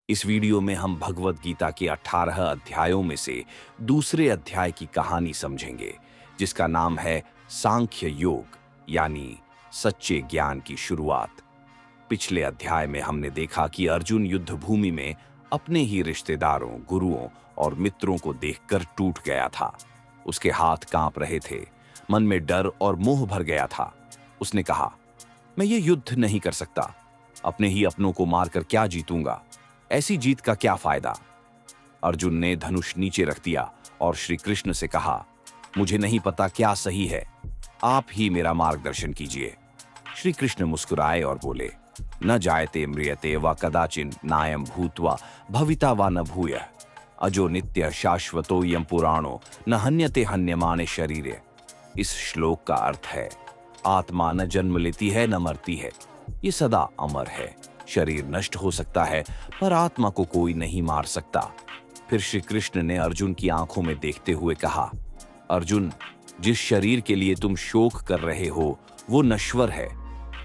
इस वीडियो में हम भगवत गीता के 18 अध्यायों में से दूसरे अध्याय की कहानी समझेंगे, जिसका नाम है सांख्य योग, यानी सच्चे ज्ञान की शुरुआत। पिछले अध्याय में हमने देखा कि अर्जुन युद्ध भूमि में अपने ही रिश्तेदारों, गुरुओं और मित्रों को देखकर टूट गया था। उसके हाथ कांप रहे थे, मन में डर और मोह भर गया था। उसने कहा, मैं ये युद्ध नहीं कर सकता, अपने ही अपनों को मारकर क्या जीतूंगा, ऐसी जीत का क्या फायदा। अर्जुन ने धनुष नीचे रख दिया और श्री कृष्ण से कहा, मुझे नहीं पता क्या सही है, आप ही मेरा मार्गदर्शन कीजिए। श्री कृष्ण मुस्कुराए और बोले, न जायते म्रियते व कदाचिन नायम भूत्वा भविता व न भूयः अजो नित्य शाश्वतो यम पुराणो न हन्यते हन्यमाने शरीरे। इस श्लोक का अर्थ है, आत्मा न जन्म लेती है न मरती है, ये सदा अमर है। शरीर नष्ट हो सकता है पर आत्मा को कोई नहीं मार सकता। फिर श्री कृष्ण ने अर्जुन की आंखों में देखते हुए कहा, अर्जुन, जिस शरीर के लिए तुम शोक कर रहे हो वो नश्वर है,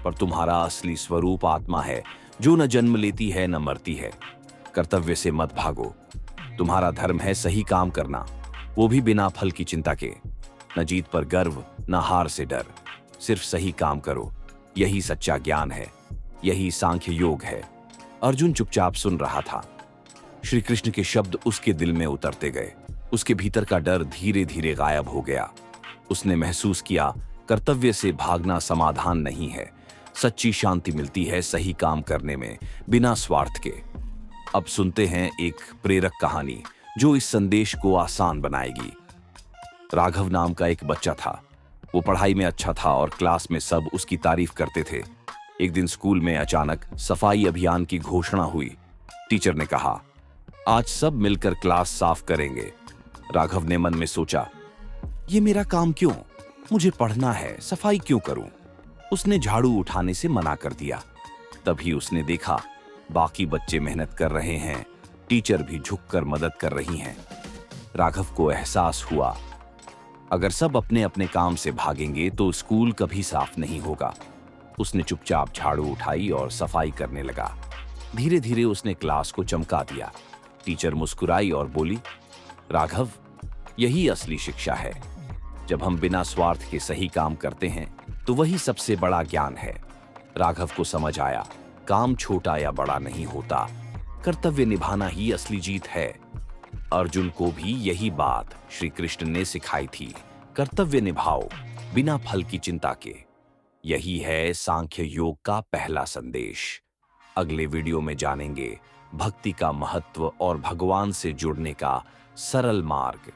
पर तुम्हारा असली स्वरूप आत्मा है जो न जन्म लेती है न मरती है। कर्तव्य से मत भागो। तुम्हारा धर्म है सही काम करना, वो भी बिना फल की चिंता के। न जीत पर गर्व, न हार से डर, सिर्फ सही काम करो। यही सच्चा ज्ञान है, यही सांख्य योग है। अर्जुन चुपचाप सुन रहा था। श्री कृष्ण के शब्द उसके दिल में उतरते गए। उसके भीतर का डर धीरे धीरे गायब हो गया। उसने महसूस किया, कर्तव्य से भागना समाधान नहीं है। सच्ची शांति मिलती है सही काम करने में, बिना स्वार्थ के। अब सुनते हैं एक प्रेरक कहानी जो इस संदेश को आसान बनाएगी। राघव नाम का एक बच्चा था। वो पढ़ाई में अच्छा था और क्लास में सब उसकी तारीफ करते थे। एक दिन स्कूल में अचानक सफाई अभियान की घोषणा हुई। टीचर ने कहा, आज सब मिलकर क्लास साफ करेंगे। राघव ने मन में सोचा, ये मेरा काम क्यों, मुझे पढ़ना है, सफाई क्यों करूं। उसने झाड़ू उठाने से मना कर दिया। तभी उसने देखा, बाकी बच्चे मेहनत कर रहे हैं, टीचर भी झुककर मदद कर रही हैं। राघव को एहसास हुआ, अगर सब अपने अपने काम से भागेंगे तो स्कूल कभी साफ नहीं होगा। उसने चुपचाप झाड़ू उठाई और सफाई करने लगा। धीरे धीरे उसने क्लास को चमका दिया। टीचर मुस्कुराई और बोली, राघव, यही असली शिक्षा है। जब हम बिना स्वार्थ के सही काम करते हैं तो वही सबसे बड़ा ज्ञान है। राघव को समझ आया, काम छोटा या बड़ा नहीं होता, कर्तव्य निभाना ही असली जीत है। अर्जुन को भी यही बात श्री कृष्ण ने सिखाई थी, कर्तव्य निभाओ बिना फल की चिंता के। यही है सांख्य योग का पहला संदेश। अगले वीडियो में जानेंगे भक्ति का महत्व और भगवान से जुड़ने का सरल मार्ग।